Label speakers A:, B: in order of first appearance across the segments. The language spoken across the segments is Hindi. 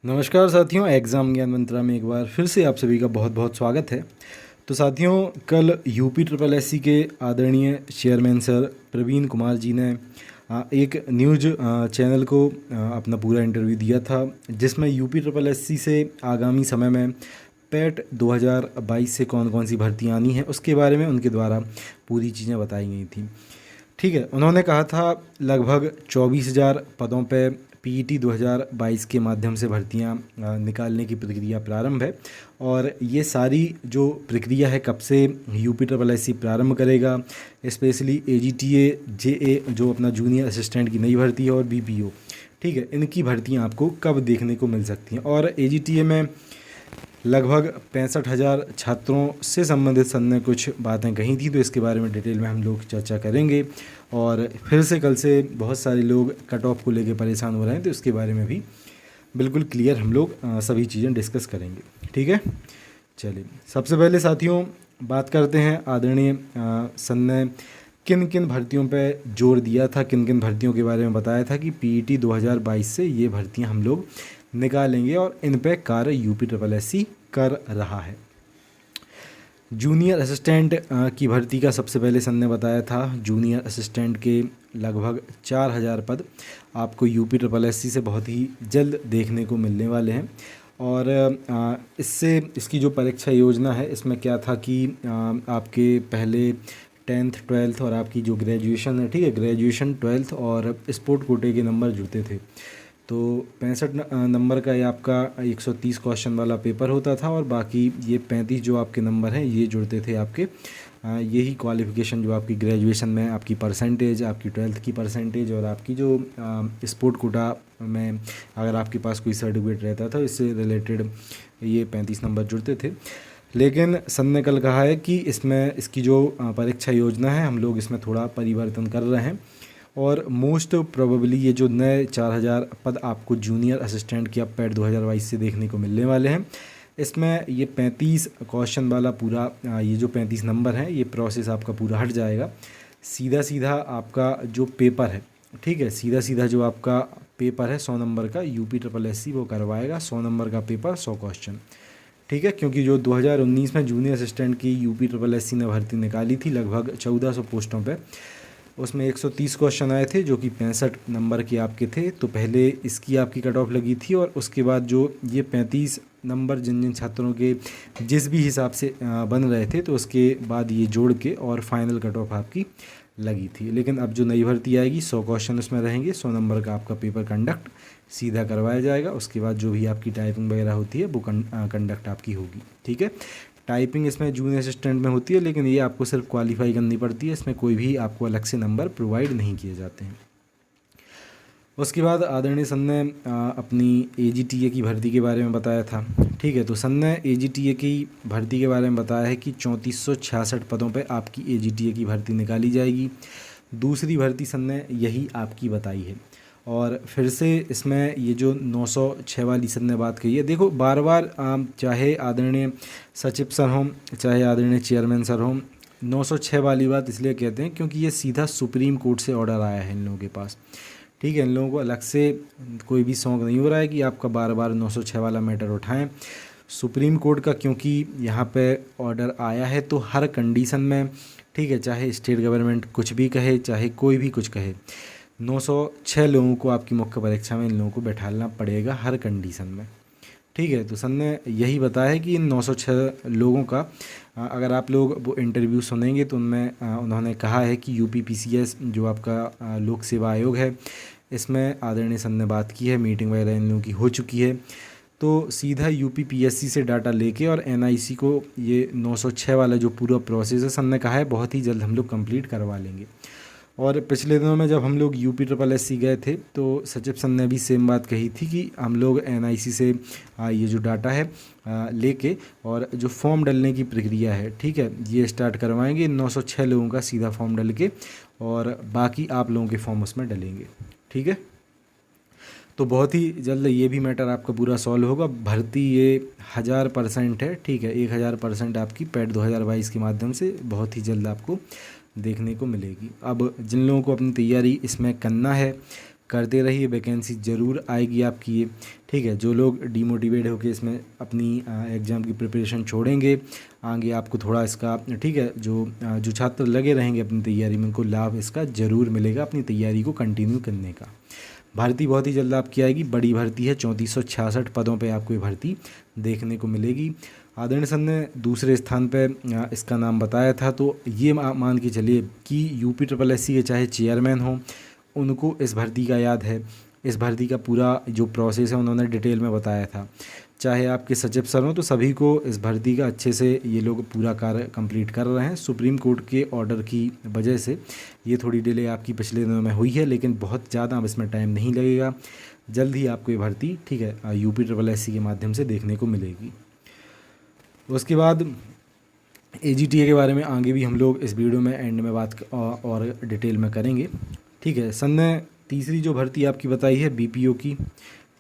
A: नमस्कार साथियों, एग्ज़ाम ज्ञान मंत्रा में एक बार फिर से आप सभी का बहुत बहुत स्वागत है। तो साथियों, कल यूपी ट्रिपल एससी के आदरणीय चेयरमैन सर प्रवीण कुमार जी ने एक न्यूज़ चैनल को अपना पूरा इंटरव्यू दिया था, जिसमें यूपी ट्रिपल एससी से आगामी समय में पेट 2022 से कौन कौन सी भर्तियाँ आनी हैं उसके बारे में उनके द्वारा पूरी चीज़ें बताई गई थी। ठीक है, उन्होंने कहा था लगभग 24,000 पदों पे पीईटी 2022 के माध्यम से भर्तियां निकालने की प्रक्रिया प्रारंभ है। और ये सारी जो प्रक्रिया है कब से यूपी ट्रिपल एससी प्रारंभ करेगा, स्पेशली एजीटीए जेए जो अपना जूनियर असिस्टेंट की नई भर्ती है और बीपीओ, ठीक है, इनकी भर्तियां आपको कब देखने को मिल सकती हैं। और एजीटीए में लगभग 65,000 छात्रों से संबंधित सर ने कुछ बातें कही थी, तो इसके बारे में डिटेल में हम लोग चर्चा करेंगे। और फिर से कल से बहुत सारे लोग कट ऑफ को लेकर परेशान हो रहे हैं, तो इसके बारे में भी बिल्कुल क्लियर हम लोग सभी चीज़ें डिस्कस करेंगे। ठीक है, चलिए सबसे पहले साथियों बात करते हैं आदरणीय सर ने किन किन भर्तियों पे जोर दिया था, किन किन भर्तियों के बारे में बताया था कि पीईटी 2022 से ये भर्तियां हम लोग निकालेंगे और इन पे कार्य यूपी ट्रिपल एससी कर रहा है। जूनियर असिस्टेंट की भर्ती का सबसे पहले सर ने बताया था। जूनियर असिस्टेंट के लगभग 4,000 पद आपको यूपी ट्रिपल एससी से बहुत ही जल्द देखने को मिलने वाले हैं। और इससे इसकी जो परीक्षा योजना है इसमें क्या था कि आपके पहले 10th 12th और आपकी जो ग्रेजुएशन है, ठीक है, ग्रेजुएशन 12th और स्पोर्ट कोटे के नंबर जुड़ते थे। तो 65 नंबर का ये आपका 130 क्वेश्चन वाला पेपर होता था और बाकी ये 35 जो आपके नंबर हैं ये जुड़ते थे आपके यही क्वालिफ़िकेशन जो आपकी ग्रेजुएशन में आपकी परसेंटेज, आपकी 12th की परसेंटेज और आपकी जो स्पोर्ट कोटा में अगर आपके पास कोई सर्टिफिकेट रहता था इससे रिलेटेड ये 35 नंबर जुड़ते थे। लेकिन सर ने कल कहा है कि इसमें इसकी जो परीक्षा योजना है हम लोग इसमें थोड़ा परिवर्तन कर रहे हैं और मोस्ट प्रोबेबली ये जो नए 4,000 पद आपको जूनियर असिस्टेंट की अब पेट 2022 से देखने को मिलने वाले हैं, इसमें ये 35 क्वेश्चन वाला पूरा ये जो 35 नंबर हैं ये प्रोसेस आपका पूरा हट जाएगा। सीधा सीधा आपका जो पेपर है, ठीक है, सीधा सीधा जो आपका पेपर है 100 नंबर का यूपी ट्रिपल एससी वो करवाएगा। 100 नंबर का पेपर 100 क्वेश्चन, ठीक है, क्योंकि जो 2019 में जूनियर असिस्टेंट की यूपी ट्रिपल एससी ने भर्ती निकाली थी लगभग 1400 पोस्टों पे, उसमें 130 क्वेश्चन आए थे जो कि 65 नंबर के आपके थे। तो पहले इसकी आपकी कट ऑफ लगी थी और उसके बाद जो ये 35 नंबर जिन जिन छात्रों के जिस भी हिसाब से बन रहे थे तो उसके बाद ये जोड़ के और फाइनल कट ऑफ आपकी लगी थी। लेकिन अब जो नई भर्ती आएगी 100 क्वेश्चन उसमें रहेंगे, 100 नंबर का आपका पेपर कंडक्ट सीधा करवाया जाएगा। उसके बाद जो भी आपकी टाइपिंग वगैरह होती है वो कंडक्ट आपकी होगी। ठीक है, टाइपिंग इसमें जूनियर असिस्टेंट में होती है लेकिन ये आपको सिर्फ क्वालिफाई करनी पड़ती है, इसमें कोई भी आपको अलग से नंबर प्रोवाइड नहीं किए जाते हैं। उसके बाद आदरणीय सर ने अपनी एजीटीए की भर्ती के बारे में बताया था। ठीक है, तो सर ने एजीटीए की भर्ती के बारे में बताया है कि 3466 पदों पे आपकी एजीटीए की भर्ती निकाली जाएगी। दूसरी भर्ती सर ने यही आपकी बताई है। और फिर से इसमें ये जो 906 वाली सर ने बात कही है, देखो बार बार चाहे आदरणीय सचिव सर हों चाहे आदरणीय चेयरमैन सर हों, 906 वाली बात इसलिए कहते हैं क्योंकि ये सीधा सुप्रीम कोर्ट से ऑर्डर आया है इन लोगों के पास। ठीक है, इन लोगों को अलग से कोई भी शौक नहीं हो रहा है कि आपका बार बार 906 वाला मैटर उठाएं। सुप्रीम कोर्ट का क्योंकि यहाँ पे ऑर्डर आया है तो हर कंडीशन में, ठीक है, चाहे स्टेट गवर्नमेंट कुछ भी कहे चाहे कोई भी कुछ कहे, 906 लोगों को आपकी मुख्य परीक्षा में इन लोगों को बैठाना पड़ेगा हर कंडीशन में। ठीक है, तो सर ने यही बताया है कि इन 906 लोगों का अगर आप लोग वो इंटरव्यू सुनेंगे तो उनमें उन्होंने कहा है कि यूपीपीसीएस जो आपका लोक सेवा आयोग है इसमें आदरणीय सर ने बात की है, मीटिंग वगैरह इन लोगों की हो चुकी है। तो सीधा यूपीपीएससी से डाटा लेके और एनआईसी को ये 906 वाला जो पूरा प्रोसेस है सर ने कहा है बहुत ही जल्द हम लोग कंप्लीट करवा लेंगे। और पिछले दिनों में जब हम लोग यूपी ट्रिपल एससी गए थे तो सचिव सर ने भी सेम बात कही थी कि हम लोग एनआईसी से ये जो डाटा है लेके और जो फॉर्म डालने की प्रक्रिया है, ठीक है, ये स्टार्ट करवाएंगे। 906 लोगों का सीधा फॉर्म डाल के और बाकी आप लोगों के फॉर्म उसमें डलेंगे। ठीक है, तो बहुत ही जल्द ये भी मैटर आपका पूरा सॉल्व होगा। भर्ती ये 1000% है, ठीक है, 1000% आपकी पेट 2022 के माध्यम से बहुत ही जल्द आपको देखने को मिलेगी। अब जिन लोगों को अपनी तैयारी इसमें करना है करते रहिए, वैकेंसी ज़रूर आएगी आपकी ये। ठीक है। जो लोग डीमोटिवेट होकर इसमें अपनी एग्ज़ाम की प्रिपरेशन छोड़ेंगे, आगे आपको थोड़ा इसका, ठीक है, जो छात्र लगे रहेंगे अपनी तैयारी में, उनको लाभ इसका ज़रूर मिलेगा अपनी तैयारी को कंटिन्यू करने का। भर्ती बहुत ही जल्द आपकी आएगी, बड़ी भर्ती है, 3466 पदों पे आपको ये भर्ती देखने को मिलेगी। आदरणीय सर ने दूसरे स्थान पे इसका नाम बताया था, तो ये मान के चलिए कि यूपी ट्रिपल एस सी के चाहे चेयरमैन हों, उनको इस भर्ती का याद है। इस भर्ती का पूरा जो प्रोसेस है उन्होंने डिटेल में बताया था। चाहे आपके सचिव सर हों, तो सभी को इस भर्ती का अच्छे से ये लोग पूरा कार्य कंप्लीट कर रहे हैं। सुप्रीम कोर्ट के ऑर्डर की वजह से ये थोड़ी डिले आपकी पिछले दिनों में हुई है, लेकिन बहुत ज़्यादा अब इसमें टाइम नहीं लगेगा। जल्द ही आपको ये भर्ती, ठीक है, यूपी ट्रिपल एस सी के माध्यम से देखने को मिलेगी। उसके बाद AGTA के बारे में आगे भी हम लोग इस वीडियो में एंड में बात और डिटेल में करेंगे, ठीक है। सन ने तीसरी जो भर्ती आपकी बताई है BPO की,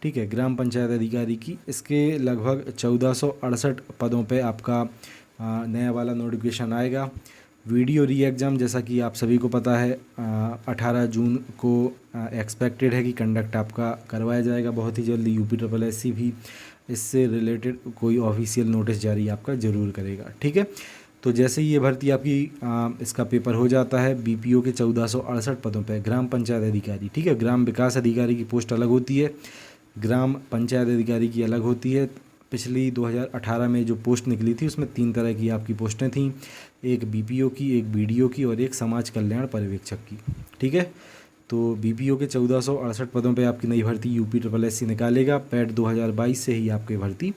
A: ठीक है, ग्राम पंचायत अधिकारी की, इसके लगभग 1468 पदों पे आपका नया वाला नोटिफिकेशन आएगा। वीडियो री एग्ज़ाम, जैसा कि आप सभी को पता है, 18 जून को एक्सपेक्टेड है कि कंडक्ट आपका करवाया जाएगा बहुत ही जल्दी। यूपी ट्रिपल एस सी भी इससे रिलेटेड कोई ऑफिशियल नोटिस जारी आपका ज़रूर करेगा, ठीक है। तो जैसे ही ये भर्ती आपकी इसका पेपर हो जाता है, BPO के 1468 पदों पे ग्राम पंचायत अधिकारी, ठीक है, ग्राम विकास अधिकारी की पोस्ट अलग होती है, ग्राम पंचायत अधिकारी की अलग होती है। पिछली 2018 में जो पोस्ट निकली थी उसमें 3 तरह की आपकी पोस्टें थीं, एक BPO की, एक BDO की और एक समाज कल्याण पर्यवेक्षक की, ठीक है। तो BPO के 1468 पदों पे आपकी नई भर्ती यूपी ट्रिपल एस सी निकालेगा। पैट 2022 से ही आपको भर्ती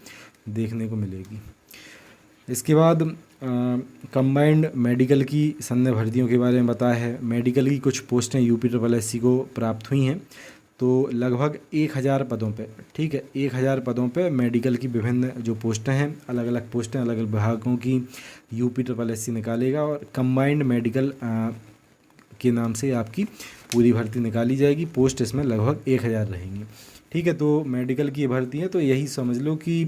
A: देखने को मिलेगी। इसके बाद कंबाइंड मेडिकल की सन ने भर्तियों के बारे में बताया है। मेडिकल की कुछ पोस्टें यूपी ट्रिपल एस सी को प्राप्त हुई हैं, तो लगभग 1000 पदों पे, ठीक है, 1000 पदों पे मेडिकल की विभिन्न जो पोस्टें हैं, अलग अलग पोस्टें अलग अलग विभागों की यूपी ट्रिपल एस सी निकालेगा और कंबाइंड मेडिकल के नाम से आपकी पूरी भर्ती निकाली जाएगी। पोस्ट इसमें लगभग 1000 रहेंगी, ठीक है। तो मेडिकल की भर्ती है, तो यही समझ लो कि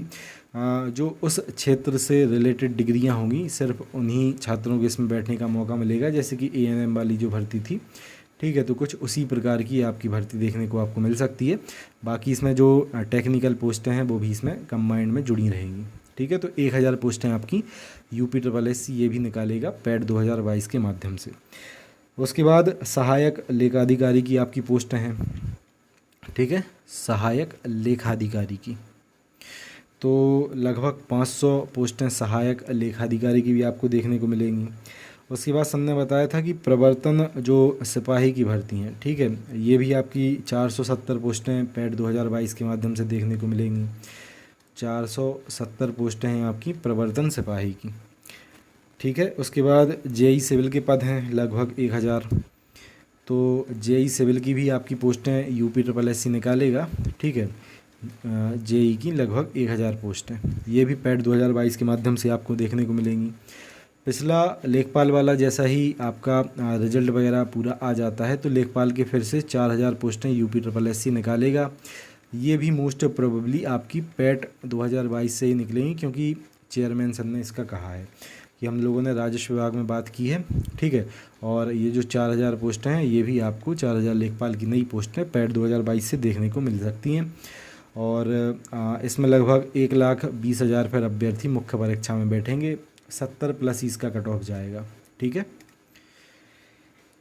A: जो उस क्षेत्र से रिलेटेड डिग्रियां होंगी, सिर्फ उन्हीं छात्रों को इसमें बैठने का मौका मिलेगा, जैसे कि ANM वाली जो भर्ती थी, ठीक है। तो कुछ उसी प्रकार की आपकी भर्ती देखने को आपको मिल सकती है। बाकी इसमें जो टेक्निकल पोस्टें हैं वो भी इसमें कंबाइंड में जुड़ी रहेंगी, ठीक है। तो 1000 पोस्टें आपकी यूपी ट्रिपल एस सी ये भी निकालेगा पैट 2022 के माध्यम से। उसके बाद सहायक लेखाधिकारी की आपकी पोस्टें हैं, ठीक है, सहायक लेखाधिकारी की, तो लगभग 500 पोस्टें सहायक लेखाधिकारी की भी आपको देखने को मिलेंगी। उसके बाद सबने बताया था कि प्रवर्तन जो सिपाही की भर्ती हैं, ठीक है, ये भी आपकी 470 पोस्टें पैट 2022 के माध्यम से देखने को मिलेंगी। 470 पोस्टें हैं आपकी प्रवर्तन सिपाही की, ठीक है। उसके बाद JEE सिविल के पद हैं लगभग 1000, तो JEE सिविल की भी आपकी पोस्टें यूपी ट्रिपल एस सी निकालेगा, ठीक है। JEE की लगभग 1000 पोस्टें, ये भी पैट 2022 के माध्यम से आपको देखने को मिलेंगी। पिछला लेखपाल वाला जैसा ही आपका रिजल्ट वगैरह पूरा आ जाता है, तो लेखपाल के फिर से 4000 पोस्टें यूपी ट्रिपल एस सी निकालेगा। ये भी मोस्ट प्रोबेबली आपकी पैट 2022 से ही निकलेंगी, क्योंकि चेयरमैन सर ने इसका कहा है कि हम लोगों ने राजस्व विभाग में बात की है, ठीक है। और ये जो 4000 पोस्टें हैं, ये भी आपको 4000 लेखपाल की नई पोस्टें पैट 2022 से देखने को मिल सकती हैं। और इसमें लगभग 1,20,000 फिर अभ्यर्थी मुख्य परीक्षा में बैठेंगे, 70+ इसका कट ऑफ जाएगा, ठीक है।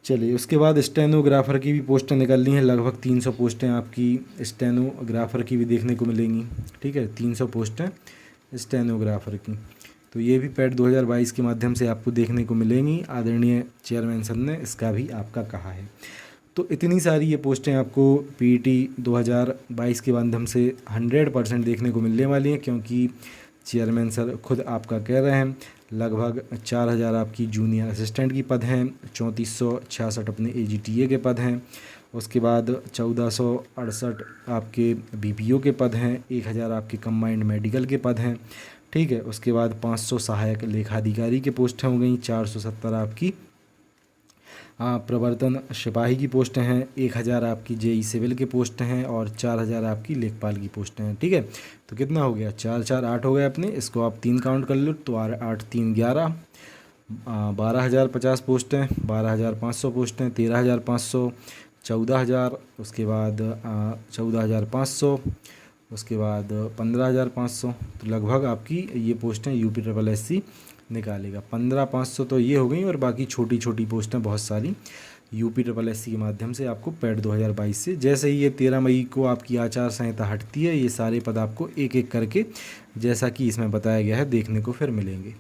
A: चलिए, उसके बाद स्टेनोग्राफर की भी पोस्टें निकलनी है, लगभग 300 पोस्टें आपकी स्टेनोग्राफर की भी देखने को मिलेंगी, ठीक है, 300 पोस्टें स्टेनोग्राफर की, तो ये भी पैट 2022 के माध्यम से आपको देखने को मिलेंगी। आदरणीय चेयरमैन सर ने इसका भी आपका कहा है। तो इतनी सारी ये पोस्टें आपको PET 2022 के माध्यम से 100% देखने को मिलने वाली हैं, क्योंकि चेयरमैन सर खुद आपका कह रहे हैं। लगभग 4000 आपकी जूनियर असिस्टेंट की पद हैं, 3466 अपने AGTA के पद हैं, उसके बाद 1468 आपके BPO के पद हैं, 1000 आपके कंबाइंड मेडिकल के पद हैं, ठीक है। उसके बाद 500 सहायक लेखाधिकारी के पोस्टें हो गई, 470 आपकी प्रवर्तन सिपाही की पोस्टें हैं, 1000 आपकी JEE सिविल के पोस्ट हैं और 4000 आपकी लेखपाल की पोस्टें हैं, ठीक है। तो कितना हो गया, 4 4 8 हो गए अपने, इसको आप 3 काउंट कर लो, तो 8 3 11, 12050 पोस्टें, 12500 पोस्टें, 13500, 14000, उसके बाद 14500, उसके बाद 15,500, तो लगभग आपकी ये पोस्टें यूपी ट्रिपल एससी निकालेगा। 15,500 तो ये हो गई, और बाकी छोटी छोटी पोस्टें बहुत सारी यूपी ट्रिपल एससी के माध्यम से आपको पैड 2022 से, जैसे ही ये 13 मई को आपकी आचार संहिता हटती है, ये सारे पद आपको एक एक करके, जैसा कि इसमें बताया गया है, देखने को फिर मिलेंगे।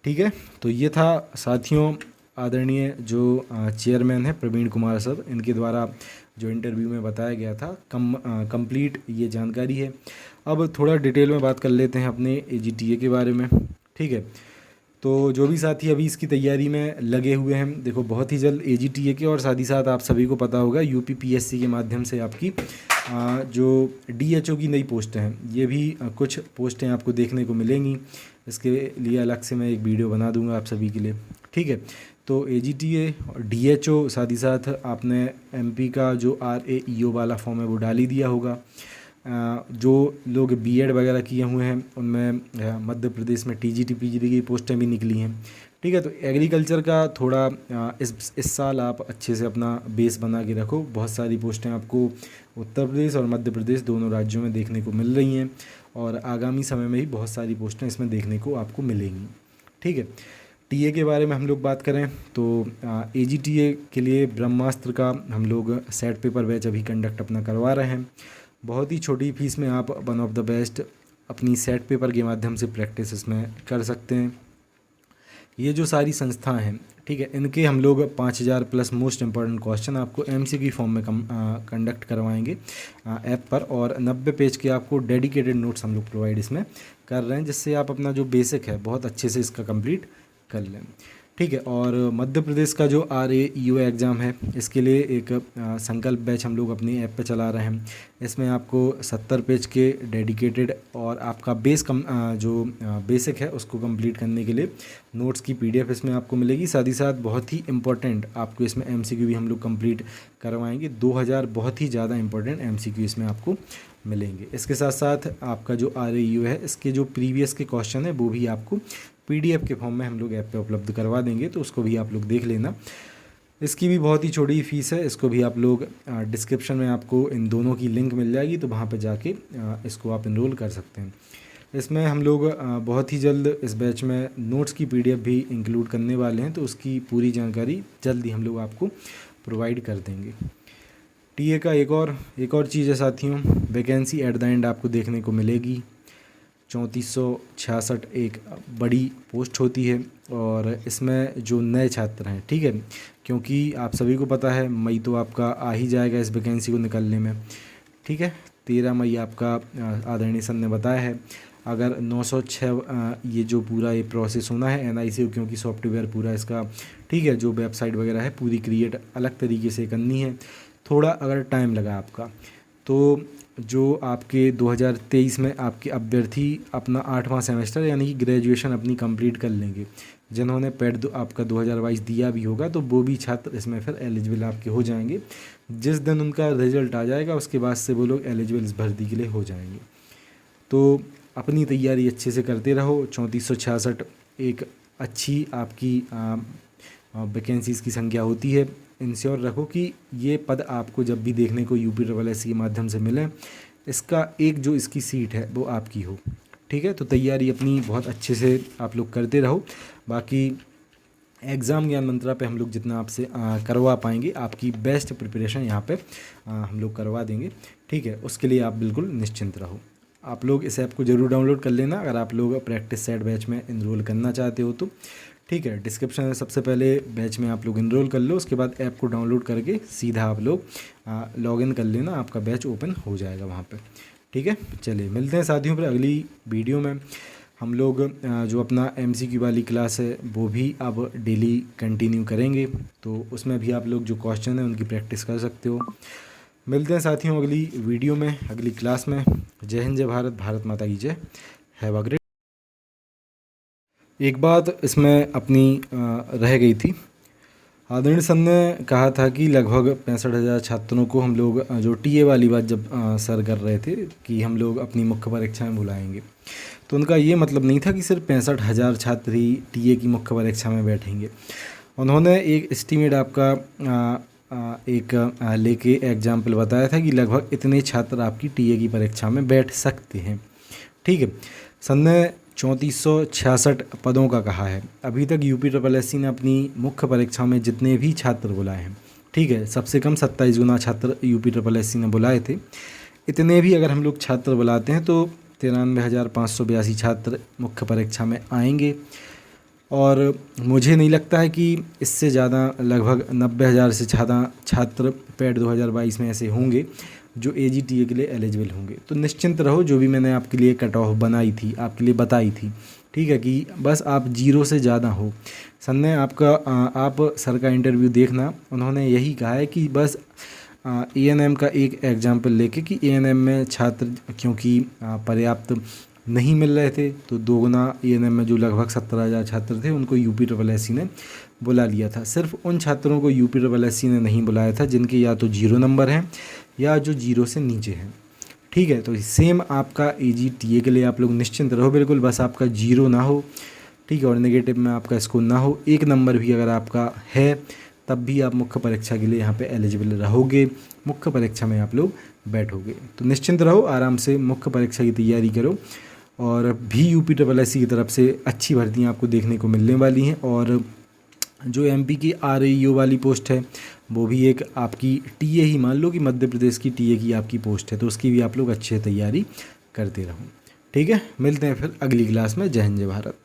A: ठीक है, तो ये था साथियों आदरणीय जो चेयरमैन है प्रवीण कुमार सर, इनके द्वारा जो इंटरव्यू में बताया गया था कंप्लीट ये जानकारी है। अब थोड़ा डिटेल में बात कर लेते हैं अपने एजीटीए के बारे में। ठीक है, तो जो भी साथी अभी इसकी तैयारी में लगे हुए हैं, देखो बहुत ही जल्द एजीटीए के, और साथ ही साथ आप सभी को पता होगा यूपी पीएससी के माध्यम से आपकी जो डीएचओ की नई पोस्टें हैं, ये भी कुछ पोस्टें आपको देखने को मिलेंगी। इसके लिए अलग से मैं एक वीडियो बना दूंगा आप सभी के लिए। ठीक है, तो एजीटीए और डीएचओ, साथ ही साथ आपने एमपी का जो आरएईओ वाला फॉर्म है वो डाल ही दिया होगा। जो लोग बीएड वगैरह किए हुए हैं उनमें मध्य प्रदेश में टीजीटी पीजीटी की पोस्टें भी निकली हैं। ठीक है, तो एग्रीकल्चर का थोड़ा इस साल आप अच्छे से अपना बेस बना के रखो। बहुत सारी पोस्टें आपको उत्तर प्रदेश और मध्य प्रदेश दोनों राज्यों में देखने को मिल रही हैं, और आगामी समय में ही बहुत सारी पोस्टें इसमें देखने को आपको मिलेंगी। ठीक है, टीए के बारे में हम लोग बात करें तो एजीटीए के लिए ब्रह्मास्त्र का हम लोग सेट पेपर बैच अभी कंडक्ट अपना करवा रहे हैं। बहुत ही छोटी फीस में आप वन ऑफ द बेस्ट अपनी सेट पेपर के माध्यम से प्रैक्टिस इसमें कर सकते हैं। ये जो सारी संस्थाएं हैं, ठीक है, इनके हम लोग 5,000 प्लस मोस्ट इंपॉर्टेंट क्वेश्चन आपको एमसीक्यू फॉर्म में कंडक्ट करवाएंगे ऐप पर, और 90 पेज के आपको डेडिकेटेड नोट्स हम लोग प्रोवाइड इसमें कर रहे हैं, जिससे आप अपना जो बेसिक है बहुत अच्छे से इसका कंप्लीट कर लें। ठीक है, और मध्य प्रदेश का जो आरएईओ एग्ज़ाम है, इसके लिए एक संकल्प बैच हम लोग अपनी ऐप पे चला रहे हैं। इसमें आपको 70 पेज के डेडिकेटेड और आपका जो बेसिक है उसको कंप्लीट करने के लिए नोट्स की पीडीएफ इसमें आपको मिलेगी। साथ ही साथ बहुत ही इम्पोर्टेंट आपको इसमें एमसीक्यू भी हम लोग कंप्लीट करवाएंगे। 2000 बहुत ही ज़्यादा इंपॉर्टेंट एमसीक्यू इसमें आपको मिलेंगे। इसके साथ साथ आपका जो आरएईओ है, इसके जो प्रीवियस के क्वेश्चन है वो भी आपको पीडीएफ के फॉर्म में हम लोग ऐप पे उपलब्ध करवा देंगे, तो उसको भी आप लोग देख लेना। इसकी भी बहुत ही छोटी फीस है, इसको भी आप लोग डिस्क्रिप्शन में आपको इन दोनों की लिंक मिल जाएगी, तो वहाँ पे जाके इसको आप इनरोल कर सकते हैं। इसमें हम लोग बहुत ही जल्द इस बैच में नोट्स की पीडीएफ भी इंक्लूड करने वाले हैं, तो उसकी पूरी जानकारी जल्द ही हम लोग आपको प्रोवाइड कर देंगे। टीए का एक और चीज़ है साथियों, वैकेंसी एट द एंड आपको देखने को मिलेगी। 3466 एक बड़ी पोस्ट होती है, और इसमें जो नए छात्र हैं, ठीक है, क्योंकि आप सभी को पता है मई तो आपका आ ही जाएगा इस वैकेंसी को निकालने में। ठीक है, 13 मई आपका आदरणीय सर ने बताया है। अगर 906 ये जो पूरा ये प्रोसेस होना है एनआईसी, क्योंकि सॉफ्टवेयर पूरा इसका, ठीक है, जो वेबसाइट वगैरह है पूरी क्रिएट अलग तरीके से करनी है। थोड़ा अगर टाइम लगा आपका, तो जो आपके 2023 में आपके अभ्यर्थी अपना 8वां सेमेस्टर यानी कि ग्रेजुएशन अपनी कंप्लीट कर लेंगे, जिन्होंने पैड आपका 2022 दिया भी होगा, तो वो भी छात्र इसमें फिर एलिजिबल आपके हो जाएंगे। जिस दिन उनका रिजल्ट आ जाएगा उसके बाद से वो लोग एलिजिबल इस भर्ती के लिए हो जाएंगे। तो अपनी तैयारी अच्छे से करते रहो। 3466 एक अच्छी आपकी वैकेंसीज़ की संख्या होती है। इंश्योर रखो कि ये पद आपको जब भी देखने को यूपी ट्रिपल एससी के माध्यम से मिले, इसका एक जो इसकी सीट है वो आपकी हो। ठीक है, तो तैयारी अपनी बहुत अच्छे से आप लोग करते रहो। बाकी एग्ज़ाम ज्ञान मंत्रा पे हम लोग जितना आपसे करवा पाएंगे, आपकी बेस्ट प्रिपरेशन यहाँ पे हम लोग करवा देंगे। ठीक है, उसके लिए आप बिल्कुल निश्चिंत रहो। आप लोग इस ऐप को ज़रूर डाउनलोड कर लेना अगर आप लोग प्रैक्टिस सेट बैच में इनरोल करना चाहते हो तो। ठीक है, डिस्क्रिप्शन में सबसे पहले बैच में आप लोग इनरोल कर लो, उसके बाद ऐप को डाउनलोड करके सीधा आप लोग लॉगिन कर लेना, आपका बैच ओपन हो जाएगा वहाँ पे। ठीक है, चलिए मिलते हैं साथियों पर अगली वीडियो में। हम लोग जो अपना एमसीक्यू वाली क्लास है वो भी अब डेली कंटिन्यू करेंगे, तो उसमें भी आप लोग जो क्वेश्चन है उनकी प्रैक्टिस कर सकते हो। मिलते हैं साथियों अगली वीडियो में, अगली क्लास में। जय हिंद, जय भारत, भारत माता की जय। Have a great. एक बात इसमें अपनी रह गई थी। आदरणीय सर ने कहा था कि लगभग 65,000 छात्रों को हम लोग जो टीए वाली बात जब सर कर रहे थे कि हम लोग अपनी मुख्य परीक्षा में बुलाएंगे, तो उनका ये मतलब नहीं था कि सिर्फ 65,000 छात्र ही टीए की मुख्य परीक्षा में बैठेंगे। उन्होंने एक एस्टीमेट आपका एक लेके एग्जाम्पल बताया था कि लगभग इतने छात्र आपकी टीए की परीक्षा में बैठ सकते हैं। ठीक है, सन ने 3466 पदों का कहा है। अभी तक UPSSC ने अपनी मुख्य परीक्षा में जितने भी छात्र बुलाए हैं, ठीक है, सबसे कम 27 गुना छात्र UPSSC ने बुलाए थे। इतने भी अगर हम लोग छात्र बुलाते हैं तो 93,582 छात्र मुख्य परीक्षा में आएंगे, और मुझे नहीं लगता है कि इससे ज़्यादा लगभग 90,000 से ज़्यादा छात्र पैट 2022 में ऐसे होंगे जो AGTA के लिए एलिजिबल होंगे। तो निश्चिंत रहो, जो भी मैंने आपके लिए कट ऑफ बनाई थी, आपके लिए बताई थी, ठीक है, कि बस आप 0 से ज़्यादा हो। सन ने आप सर का इंटरव्यू देखना, उन्होंने यही कहा है कि बस ANM का एक एग्जाम्पल लेके कि ANM में छात्र क्योंकि पर्याप्त नहीं मिल रहे थे, तो 2 गुना ANM में जो लगभग 17,000 छात्र थे उनको UPSSC ने बुला लिया था। सिर्फ उन छात्रों को UPSSC ने नहीं बुलाया था जिनके या तो 0 नंबर हैं या जो 0 से नीचे हैं। ठीक है, तो सेम आपका AGTA के लिए आप लोग निश्चिंत रहो बिल्कुल, बस आपका 0 ना हो, ठीक है, और नेगेटिव में आपका स्कोर ना हो। 1 नंबर भी अगर आपका है तब भी आप मुख्य परीक्षा के लिए यहाँ पे एलिजिबल रहोगे, मुख्य परीक्षा में आप लोग बैठोगे। तो निश्चिंत रहो, आराम से मुख्य परीक्षा की तैयारी करो, और भी UPSSC की तरफ से अच्छी भर्तियाँ आपको देखने को मिलने वाली हैं। और जो MP की RAEO वाली पोस्ट है वो भी एक आपकी टीए ही मान लो कि मध्य प्रदेश की टीए की आपकी पोस्ट है, तो उसकी भी आप लोग अच्छे तैयारी करते रहो। ठीक है, मिलते हैं फिर अगली क्लास में। जय हिंद, जय भारत।